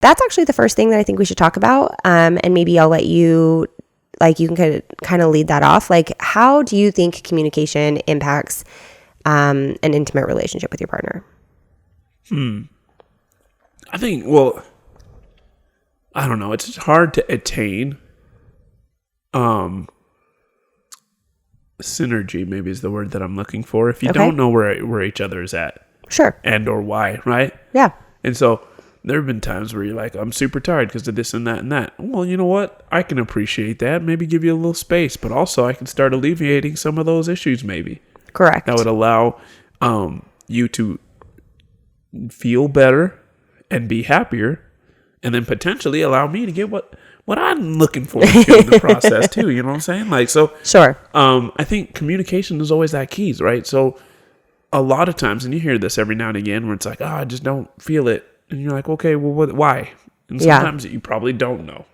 that's actually the first thing that I think we should talk about. And maybe I'll let you, like, you can kind of lead that off. Like, how do you think communication impacts an intimate relationship with your partner? I think, well, I don't know. It's hard to attain. Synergy maybe is the word that I'm looking for. If you don't know where each other is at. Sure. And or why, right? Yeah. And so there have been times where you're like, I'm super tired because of this and that and that. Well, you know what? I can appreciate that. Maybe give you a little space, but also I can start alleviating some of those issues maybe. Correct. That would allow you to feel better and be happier, and then potentially allow me to get what I'm looking for in the process too. You know what I'm saying? Like, so sure. I think communication is always that keys, right? So a lot of times, and you hear this every now and again, where it's like, I just don't feel it, and you're like, okay, well, why? And sometimes you probably don't know,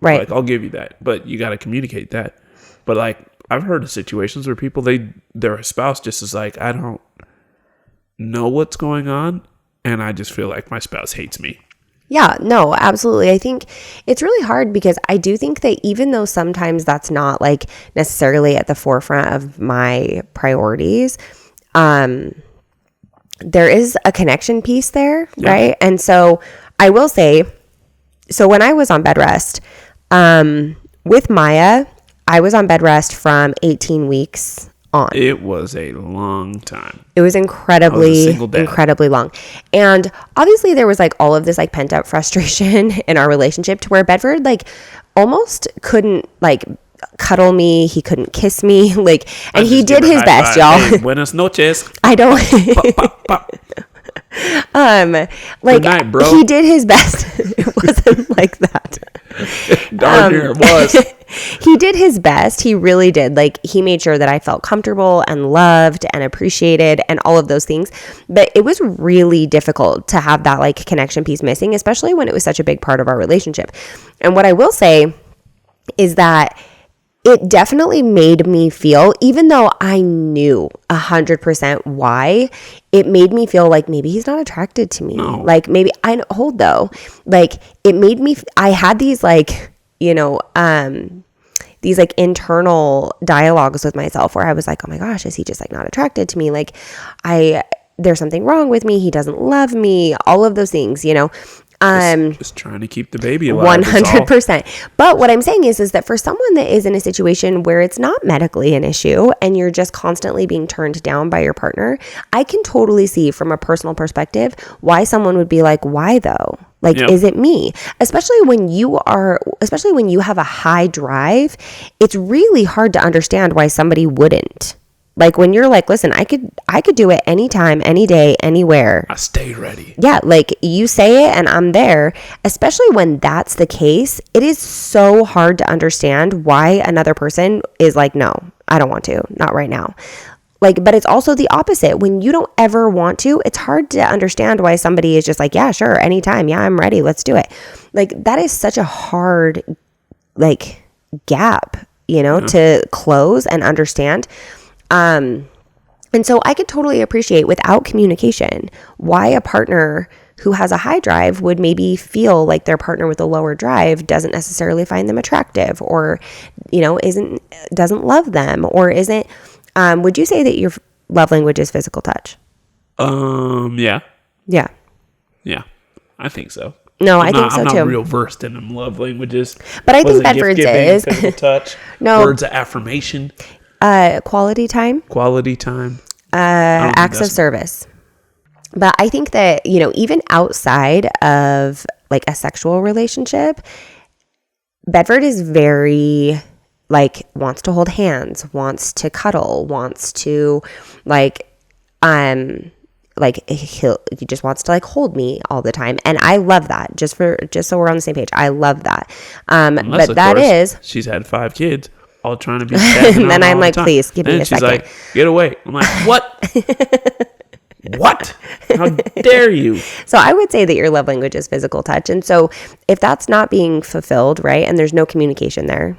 right? Like, I'll give you that, but you got to communicate that. But like, I've heard of situations where people, their spouse just is like, I don't know what's going on, and I just feel like my spouse hates me. Yeah, no, absolutely. I think it's really hard because I do think that even though sometimes that's not like necessarily at the forefront of my priorities, there is a connection piece there, right? And so I will say, so when I was on bed rest, with Maya, I was on bed rest from 18 weeks on. It was a long time. It was incredibly long. And obviously there was like all of this like pent up frustration in our relationship to where Bedford like almost couldn't like cuddle me. He couldn't kiss me. Like, and he did his best, y'all. Hey, buenas noches. I don't. Pop, pop, pop. Like, good night, bro. He did his best. It wasn't like that. Darn near it was. He did his best. He really did. Like, he made sure that I felt comfortable and loved and appreciated and all of those things. But it was really difficult to have that like connection piece missing, especially when it was such a big part of our relationship. And what I will say is that it definitely made me feel, even though I knew 100% why, it made me feel like maybe he's not attracted to me. No. Like maybe like it made me, I had these like, you know, these like internal dialogues with myself where I was like, oh my gosh, is he just like not attracted to me? Like there's something wrong with me. He doesn't love me. All of those things, you know. Just trying to keep the baby alive. 100%. But what I'm saying is that for someone that is in a situation where it's not medically an issue and you're just constantly being turned down by your partner, I can totally see from a personal perspective why someone would be like, why though? Like, Is it me? Especially when you have a high drive, it's really hard to understand why somebody wouldn't. Like when you're like, listen, I could do it anytime, any day, anywhere. I stay ready. Yeah, like you say it and I'm there. Especially when that's the case, it is so hard to understand why another person is like, no, I don't want to, not right now. Like, but it's also the opposite. When you don't ever want to, it's hard to understand why somebody is just like, yeah, sure, anytime. Yeah, I'm ready. Let's do it. Like that is such a hard like gap, you know, to close and understand. And so I could totally appreciate without communication why a partner who has a high drive would maybe feel like their partner with a lower drive doesn't necessarily find them attractive or, you know, doesn't love them or isn't. Would you say that your love language is physical touch? Yeah. Yeah. Yeah. I think so. No, I think so too. I'm not real versed in them love languages. But I think Bedford's is. Physical touch. No. Words of affirmation. Quality time. Acts of service. But I think that, you know, even outside of like a sexual relationship, Bedford is very like wants to hold hands, wants to cuddle, wants to he just wants to like hold me all the time. And I love that. Just so we're on the same page. I love that. Unless, but that is she's had 5 kids. All trying to be and then I'm like, please give me a second. She's like, get away. I'm like, what? What? How dare you? So I would say that your love language is physical touch. And so if that's not being fulfilled, right, and there's no communication there,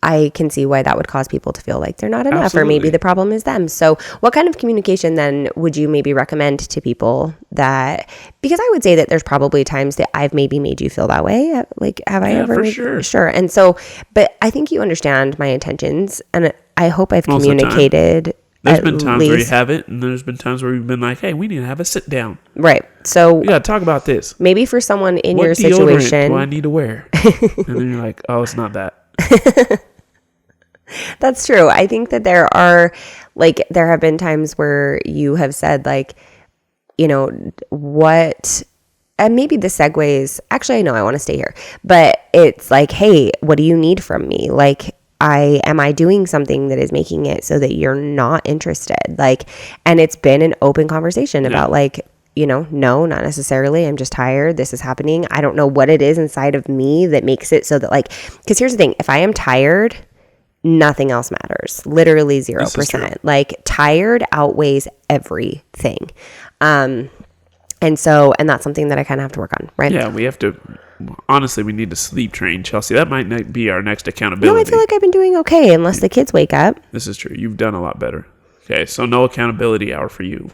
I can see why that would cause people to feel like they're not enough, or maybe Absolutely. the problem is them. So what kind of communication then would you maybe recommend to people that, because I would say that there's probably times that I've maybe made you feel that way. Like, have I ever for made, sure. Sure. And so, but I think you understand my intentions, and I hope I've Most of the time. communicated. There's been times where you haven't, and there's been times where you've been like, hey, we need to have a sit down. Right. So We got to talk about this. maybe for someone in What your deodorant situation, do I need to wear? And then you're like, oh, it's not that. that's true. I think that there have been times where you have said, like, you know, what, and maybe the segues, actually, I know I want to stay here, but it's like, hey, what do you need from me? Like, am I doing something that is making it so that you're not interested? Like, and it's been an open conversation about like, you know, no, not necessarily. I'm just tired. This is happening. I don't know what it is inside of me that makes it so that, like, because here's the thing, if I am tired, nothing else matters. Literally 0%. Like, tired outweighs everything. And that's something that I kind of have to work on, right? Yeah, we have to. Honestly, we need to sleep train, Chelsea. That might not be our next accountability. No, I feel like I've been doing okay unless the kids wake up. This is true. You've done a lot better. Okay, so no accountability hour for you.